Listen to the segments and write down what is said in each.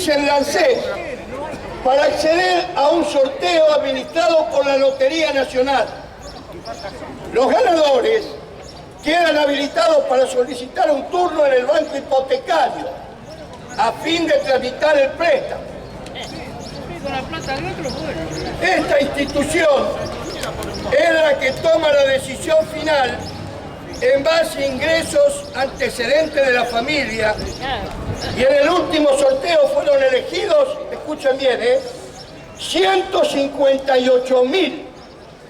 dice el ANSES, para acceder a un sorteo administrado por la Lotería Nacional. Los ganadores quedan habilitados para solicitar un turno en el banco hipotecario a fin de tramitar el préstamo. Esta institución es la que toma la decisión final en base a ingresos antecedentes de la familia, y en el último sorteo fueron elegidos, escuchen bien, 158.000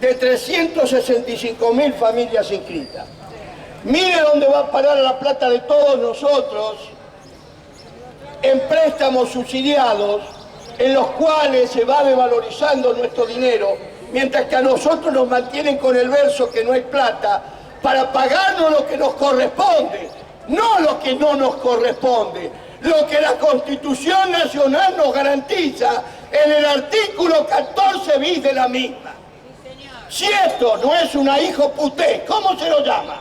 de 365.000 familias inscritas. Mire dónde va a parar la plata de todos nosotros en préstamos subsidiados, en los cuales se va devalorizando nuestro dinero, mientras que a nosotros nos mantienen con el verso que no hay plata para pagarnos lo que nos corresponde, no lo que no nos corresponde, lo que la Constitución Nacional nos garantiza en el artículo 14 bis de la misma. Si esto no es una hijo puté, ¿cómo se lo llama?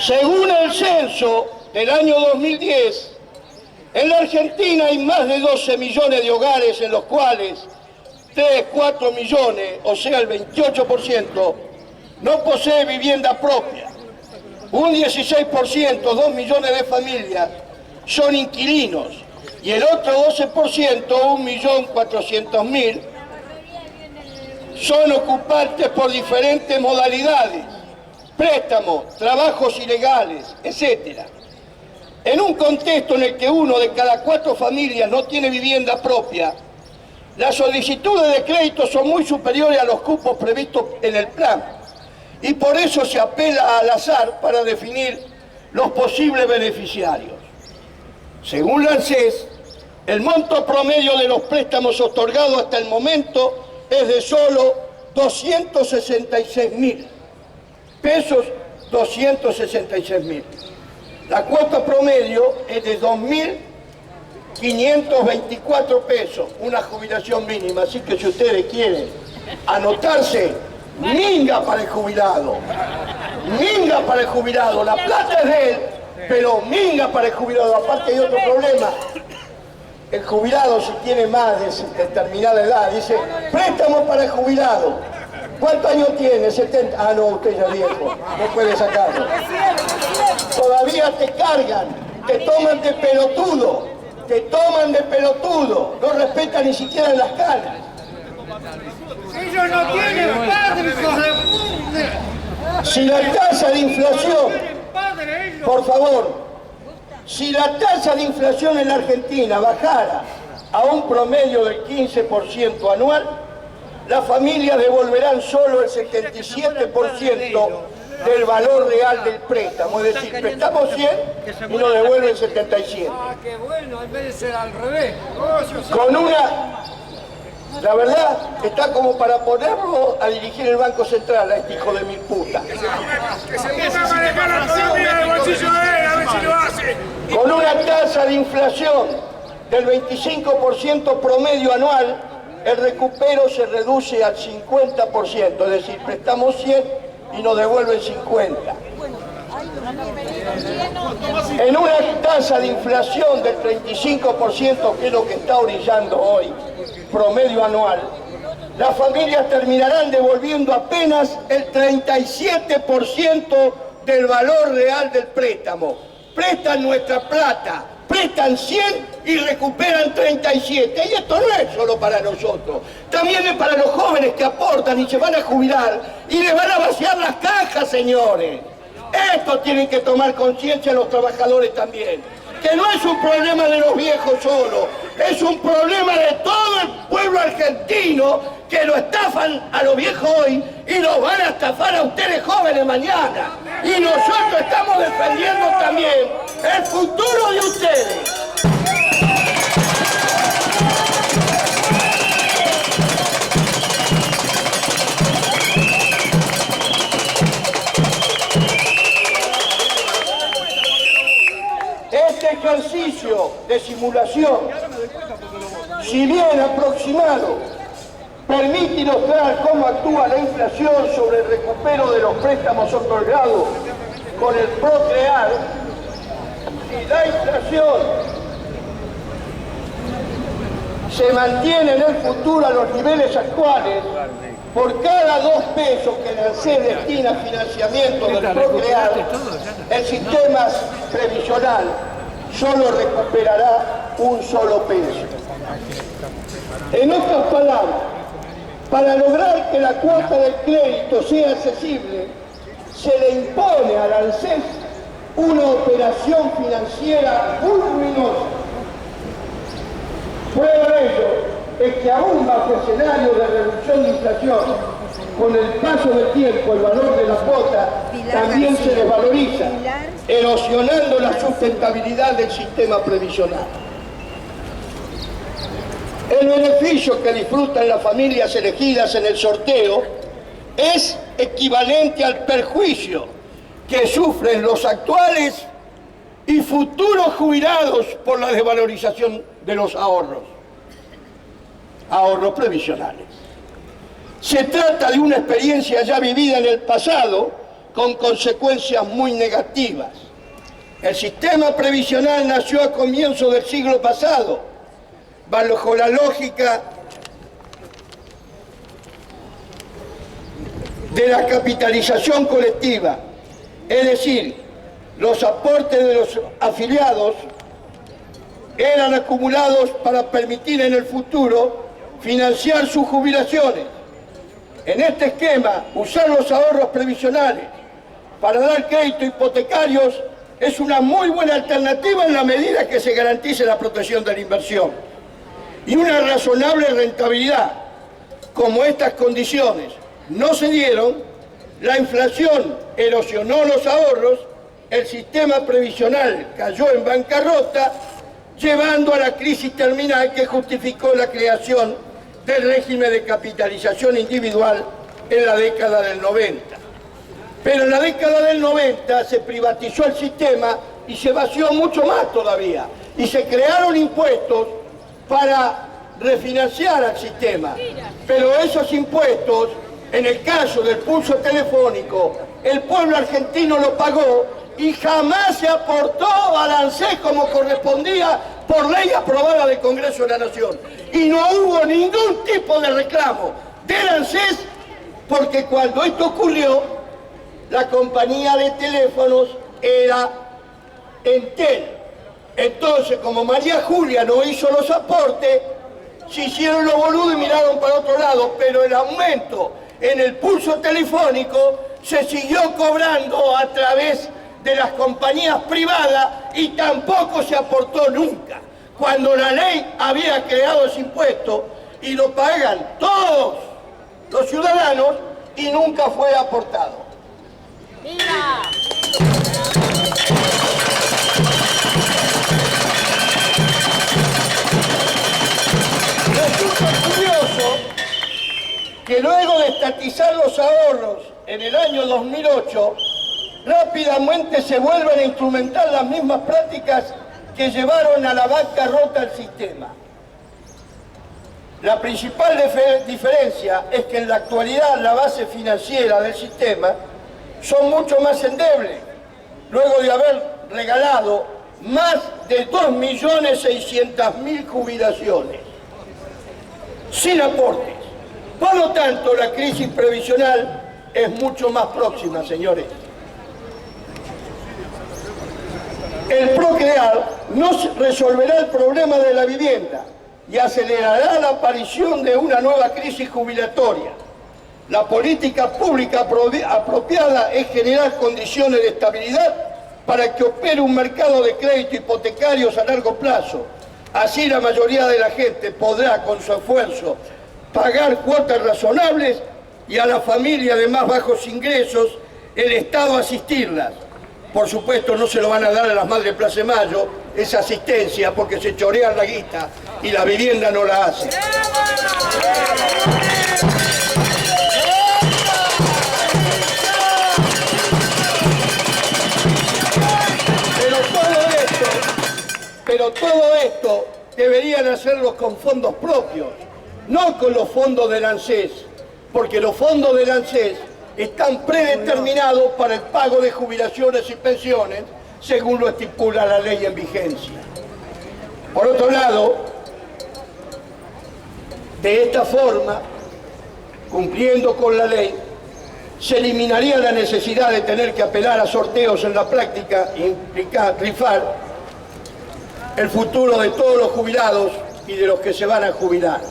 Según el censo del año 2010, en la Argentina hay más de 12 millones de hogares en los cuales 3, 4 millones, o sea el 28%, no posee vivienda propia. Un 16%, 2 millones de familias, son inquilinos y el otro 12%, 1.400.000, son ocupantes por diferentes modalidades, préstamos, trabajos ilegales, etc. En un contexto en el que 1 de cada 4 familias no tiene vivienda propia, las solicitudes de crédito son muy superiores a los cupos previstos en el plan y por eso se apela al azar para definir los posibles beneficiarios. Según la ANSES, el monto promedio de los préstamos otorgados hasta el momento es de solo 266.000 pesos, 266.000. La cuota promedio es de 2.524 pesos, una jubilación mínima. Así que si ustedes quieren anotarse, minga para el jubilado. Minga para el jubilado. La plata es de él, pero minga para el jubilado. Aparte hay otro problema. El jubilado, si tiene más de determinada edad, dice, préstamo para el jubilado. ¿Cuántos años tiene? 70. Ah, no, usted ya es viejo, no puede sacarlo. Todavía te cargan, te toman de pelotudo, no respetan ni siquiera en las canas. Ellos no tienen padre, hijos de puta. Si la tasa de inflación, por favor, si la tasa de inflación en la Argentina bajara a un promedio del 15% anual, las familias devolverán solo el 77% del valor real del préstamo. Es decir, prestamos 100 y nos devuelven 77. Ah, qué bueno, en vez de ser al revés. Con una... La verdad, está como para ponerlo a dirigir el Banco Central, a este hijo de mil puta. Que se ponga a manejar la economía del bolsillo de él, a ver si lo hace. Con una tasa de inflación del 25% promedio anual, el recupero se reduce al 50%, es decir, prestamos 100 y nos devuelven 50. En una tasa de inflación del 35%, que es lo que está orillando hoy, promedio anual, las familias terminarán devolviendo apenas el 37% del valor real del préstamo. Prestan nuestra plata, prestan 100 y recuperan 37. Y esto no es solo para nosotros, también es para los jóvenes que aportan y se van a jubilar y les van a vaciar las cajas, señores. Esto tienen que tomar conciencia los trabajadores también, que no es un problema de los viejos solo, es un problema de todo el pueblo argentino, que lo estafan a los viejos hoy y los van a estafar a ustedes jóvenes mañana. Y nosotros estamos defendiendo también el futuro de ustedes. inflación, si bien aproximado, permite ilustrar cómo actúa la inflación sobre el recupero de los préstamos otorgados con el Procrear. Si la inflación se mantiene en el futuro a los niveles actuales, por cada 2 pesos que el ANSES destina a financiamiento del Procrear, el sistema previsional solo recuperará un solo peso. En otras palabras, para lograr que la cuota del crédito sea accesible, se le impone al ANSES una operación financiera muy ruinosa. Prueba de ello es que aún bajo escenario de reducción de inflación, con el paso del tiempo el valor de la cuota también se desvaloriza, erosionando la sustentabilidad del sistema previsional. El beneficio que disfrutan las familias elegidas en el sorteo es equivalente al perjuicio que sufren los actuales y futuros jubilados por la desvalorización de los ahorros previsionales. Se trata de una experiencia ya vivida en el pasado con consecuencias muy negativas. El sistema previsional nació a comienzos del siglo pasado, bajo la lógica de la capitalización colectiva, es decir, los aportes de los afiliados eran acumulados para permitir en el futuro financiar sus jubilaciones. En este esquema, usar los ahorros previsionales para dar créditos hipotecarios es una muy buena alternativa en la medida que se garantice la protección de la inversión y una razonable rentabilidad. Como estas condiciones no se dieron, la inflación erosionó los ahorros, el sistema previsional cayó en bancarrota, llevando a la crisis terminal que justificó la creación del régimen de capitalización individual en la década del 90. Pero en la década del 90 se privatizó el sistema y se vació mucho más todavía. Y se crearon impuestos para refinanciar al sistema. Pero esos impuestos, en el caso del pulso telefónico, el pueblo argentino lo pagó y jamás se aportó al ANSES como correspondía por ley aprobada del Congreso de la Nación. Y no hubo ningún tipo de reclamo del ANSES porque cuando esto ocurrió, la compañía de teléfonos era Entel. Entonces, como María Julia no hizo los aportes, se hicieron los boludos y miraron para otro lado, pero el aumento en el pulso telefónico se siguió cobrando a través de las compañías privadas y tampoco se aportó nunca, cuando la ley había creado ese impuesto y lo pagan todos los ciudadanos y nunca fue aportado. ¡Mira! Resulta curioso que luego de estatizar los ahorros en el año 2008, rápidamente se vuelven a instrumentar las mismas prácticas que llevaron a la bancarrota al sistema. La principal diferencia es que en la actualidad la base financiera del sistema son mucho más endebles, luego de haber regalado más de 2.600.000 jubilaciones, sin aportes. Por lo tanto, la crisis previsional es mucho más próxima, señores. El Procrear no resolverá el problema de la vivienda y acelerará la aparición de una nueva crisis jubilatoria. La política pública apropiada es generar condiciones de estabilidad para que opere un mercado de crédito hipotecarios a largo plazo. Así la mayoría de la gente podrá, con su esfuerzo, pagar cuotas razonables y a la familia de más bajos ingresos, el Estado asistirlas. Por supuesto, no se lo van a dar a las madres de Plaza de Mayo, esa asistencia, porque se chorean la guita y la vivienda no la hace. Pero todo esto deberían hacerlo con fondos propios, no con los fondos del ANSES, porque los fondos del ANSES están predeterminados para el pago de jubilaciones y pensiones, según lo estipula la ley en vigencia. Por otro lado, de esta forma, cumpliendo con la ley, se eliminaría la necesidad de tener que apelar a sorteos en la práctica e implicar rifar el futuro de todos los jubilados y de los que se van a jubilar.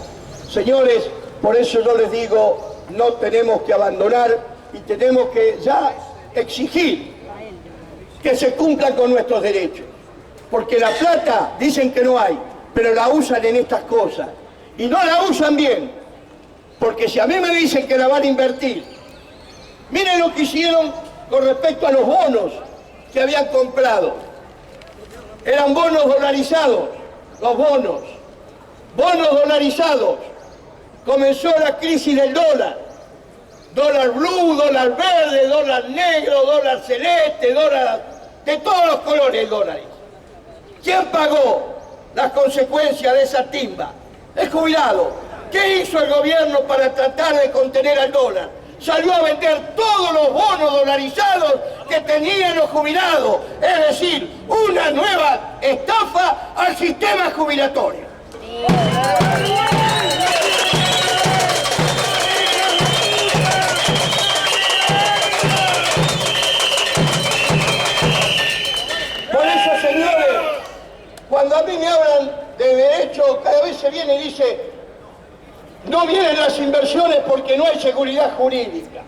Señores, por eso yo les digo, no tenemos que abandonar y tenemos que ya exigir que se cumplan con nuestros derechos. Porque la plata dicen que no hay, pero la usan en estas cosas. Y no la usan bien. Porque si a mí me dicen que la van a invertir, miren lo que hicieron con respecto a los bonos que habían comprado. Eran bonos dolarizados, los bonos. Bonos dolarizados. Comenzó la crisis del dólar. Dólar blue, dólar verde, dólar negro, dólar celeste, dólar de todos los colores dólares. ¿Quién pagó las consecuencias de esa timba? El jubilado. ¿Qué hizo el gobierno para tratar de contener al dólar? Salió a vender todos los bonos dolarizados que tenían los jubilados. Es decir, una nueva estafa al sistema jubilatorio. Por eso, señores, cuando a mí me hablan de derecho, cada vez se viene y dice, no vienen las inversiones porque no hay seguridad jurídica.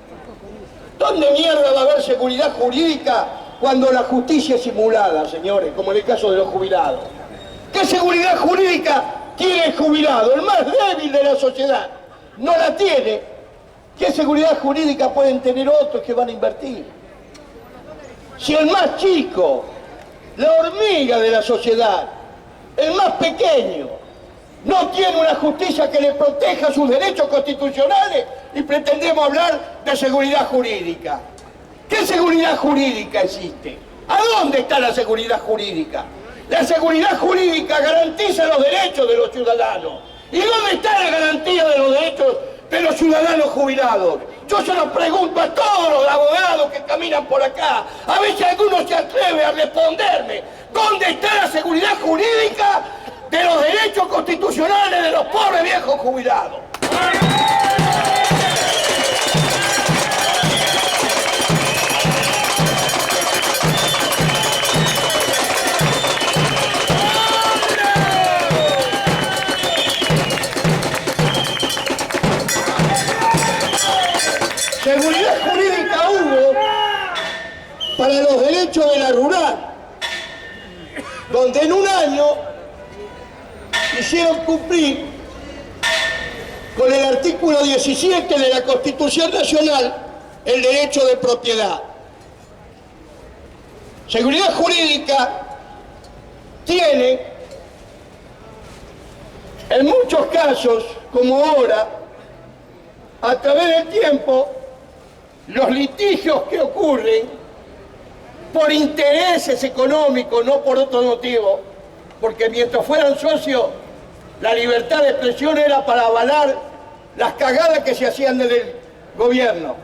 ¿Dónde mierda va a haber seguridad jurídica cuando la justicia es simulada, señores, como en el caso de los jubilados? ¿Qué seguridad jurídica tiene el jubilado, el más débil de la sociedad? No la tiene. ¿Qué seguridad jurídica pueden tener otros que van a invertir? Si el más chico, la hormiga de la sociedad, el más pequeño, no tiene una justicia que le proteja sus derechos constitucionales y pretendemos hablar de seguridad jurídica. ¿Qué seguridad jurídica existe? ¿A dónde está la seguridad jurídica? La seguridad jurídica garantiza los derechos de los ciudadanos. ¿Y dónde está la garantía de los derechos de los ciudadanos jubilados? Yo se lo pregunto a todos los abogados que caminan por acá. A ver si alguno se atreve a responderme. ¿Dónde está la seguridad jurídica de los derechos constitucionales de los pobres viejos jubilados? Seguridad jurídica hubo para los derechos de la rural, donde en un año hicieron cumplir con el artículo 17 de la Constitución Nacional el derecho de propiedad. Seguridad jurídica tiene, en muchos casos, como ahora, a través del tiempo, los litigios que ocurren por intereses económicos, no por otro motivo, porque mientras fueran socios, la libertad de expresión era para avalar las cagadas que se hacían desde el gobierno.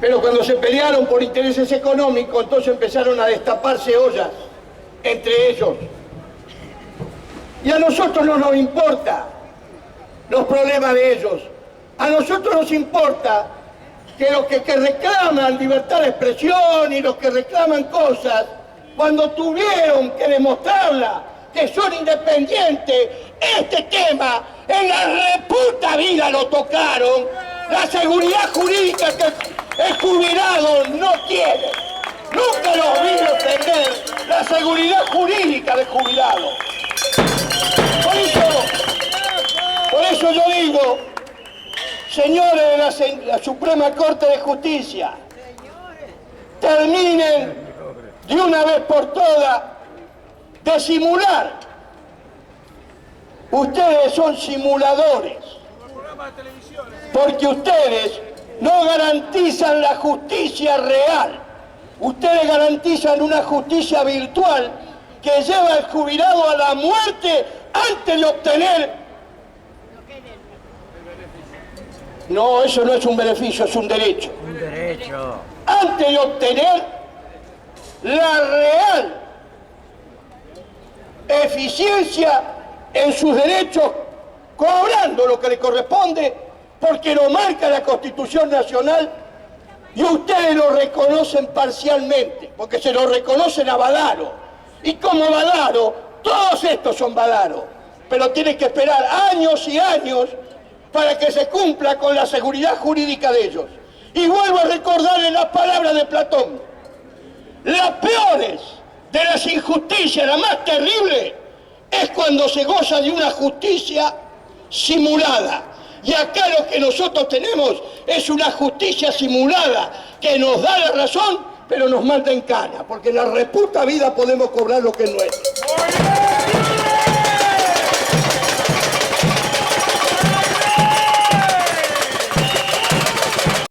Pero cuando se pelearon por intereses económicos, entonces empezaron a destaparse ollas entre ellos. Y a nosotros no nos importa los problemas de ellos. A nosotros nos importa que los que reclaman libertad de expresión y los que reclaman cosas, cuando tuvieron que demostrarla, que son independientes, este tema en la reputa vida lo tocaron, la seguridad jurídica que el jubilado no tiene. Nunca los vi defender la seguridad jurídica del jubilado. Por eso yo digo, señores de la Suprema Corte de Justicia, terminen de una vez por todas de simular. Ustedes son simuladores, porque ustedes no garantizan la justicia real. Ustedes garantizan una justicia virtual que lleva al jubilado a la muerte antes de obtener... No, eso no es un beneficio, es un derecho. Un derecho. Antes de obtener la real eficiencia en sus derechos, cobrando lo que le corresponde, porque lo marca la Constitución Nacional y ustedes lo reconocen parcialmente, porque se lo reconocen a Badaro. Y como Badaro, todos estos son Badaro, pero tienen que esperar años y años para que se cumpla con la seguridad jurídica de ellos. Y vuelvo a recordarles las palabras de Platón. Las peores de las injusticias, la más terrible, es cuando se goza de una justicia simulada. Y acá lo que nosotros tenemos es una justicia simulada que nos da la razón, pero nos manda en cana, porque en la reputa vida podemos cobrar lo que es nuestro.